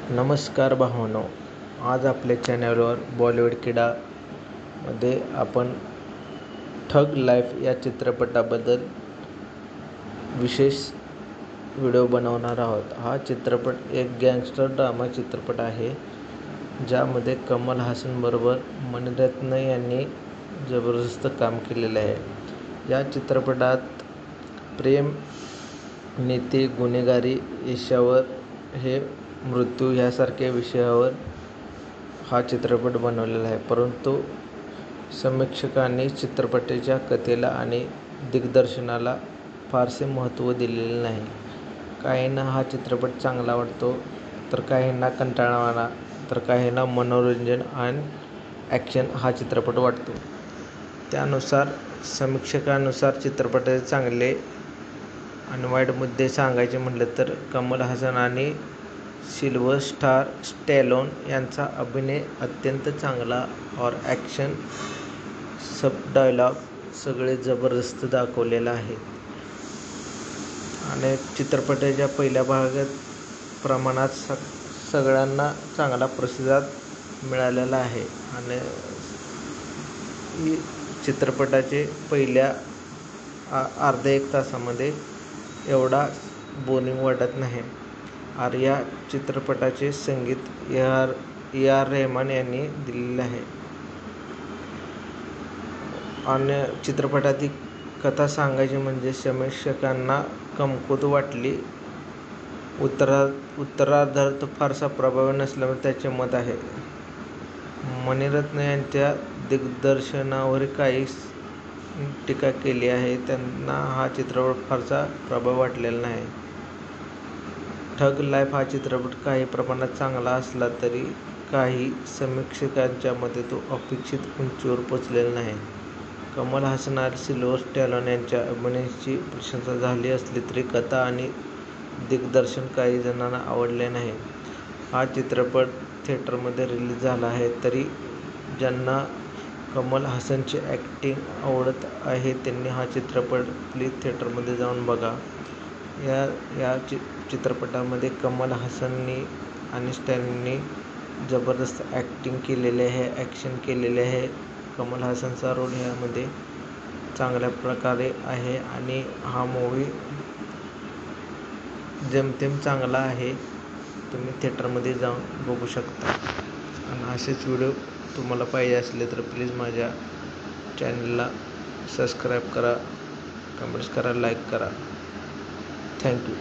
नमस्कार भावांनो, आज आपल्या चॅनलवर बॉलिवूड किडा मध्ये आपण ठग लाईफ या चित्रपटाबद्दल विशेष व्हिडिओ बनवणार आहोत. हा चित्रपट एक गँगस्टर ड्रामा चित्रपट आहे, ज्यामध्ये कमल हासन बरोबर मणिरत्न यांनी जबरदस्त काम केलेले आहे. या चित्रपटात प्रेम, नीती, गुन्हेगारी, ईर्ष्या हे मृत्यू यासारख्या विषयावर हा चित्रपट बनवलेला आहे. परंतु समीक्षकांनी चित्रपटाच्या कथेला आणि दिग्दर्शनाला फारसे महत्त्व दिलेले नाही. काहींना हा चित्रपट चांगला वाटतो, तर काहींना कंटाळवाणा, तर काहींना मनोरंजन आणि ॲक्शन हा चित्रपट वाटतो. त्यानुसार समीक्षकांनुसार चित्रपटाचे चांगले आणि वाईट मुद्दे सांगायचे म्हटलं तर कमल हासन आणि सिल्व्हस्टर स्टॅलोन यांचा अभिनय अत्यंत चांगला और ॲक्शन, सब डायलॉग सगळे जबरदस्त दाखवलेलं आहे. आणि चित्रपटाच्या पहिल्या भागात प्रमाणात सगळ्यांना चांगला प्रतिसाद मिळालेला आहे. आणि चित्रपटाचे पहिल्या अर्ध्या एक तासामध्ये एवढा बोरिंग वाटत नाही. या चित्रपटाचे संगीत ए आर रेहमान यांनी दिलेले आहे. आणि चित्रपटातील कथा सांगायची म्हणजे समीक्षकांना कमकुवत वाटली. उत्तरार्धात फारसा प्रभावी नसल्यामुळे त्याचे मत आहे. मणिरत्न यांच्या दिग्दर्शनावर काही टीका केली आहे. त्यांना हा चित्रपट फारसा प्रभावी वाटलेला नाही. ठग लाईफ हा चित्रपट काही प्रमाणात चांगला असला तरी काही समीक्षकांच्या मते तो अपेक्षित उंचीवर पोहोचलेला नाही. कमल हासन आणि सिल्व्हस्टर स्टॅलोन यांच्या अभिनयाची प्रशंसा झाली असली तरी कथा आणि दिग्दर्शन काही जणांना आवडले नाही. हा चित्रपट थिएटरमध्ये रिलीज झाला आहे, तरी ज्यांना कमल हासनची ॲक्टिंग आवडत आहे त्यांनी हा चित्रपट प्लीज थिएटरमध्ये जाऊन बघा. या चित्रपटामध्ये कमल हासननी आणि स्टॅलोननी जबरदस्त ॲक्टिंग केलेली आहे, ॲक्शन केलेले आहे. कमल हासनचा रोल ह्यामध्ये चांगल्या प्रकारे आहे आणि हा मूवी जेमतेम चांगला आहे. तुम्ही थिएटरमध्ये जाऊन बघू शकता. आणि असेच व्हिडिओ तुम्हाला पाहिजे असले तर प्लीज माझ्या चॅनलला सबस्क्राईब करा, कमेंट्स करा, लाईक करा. थँक्यू.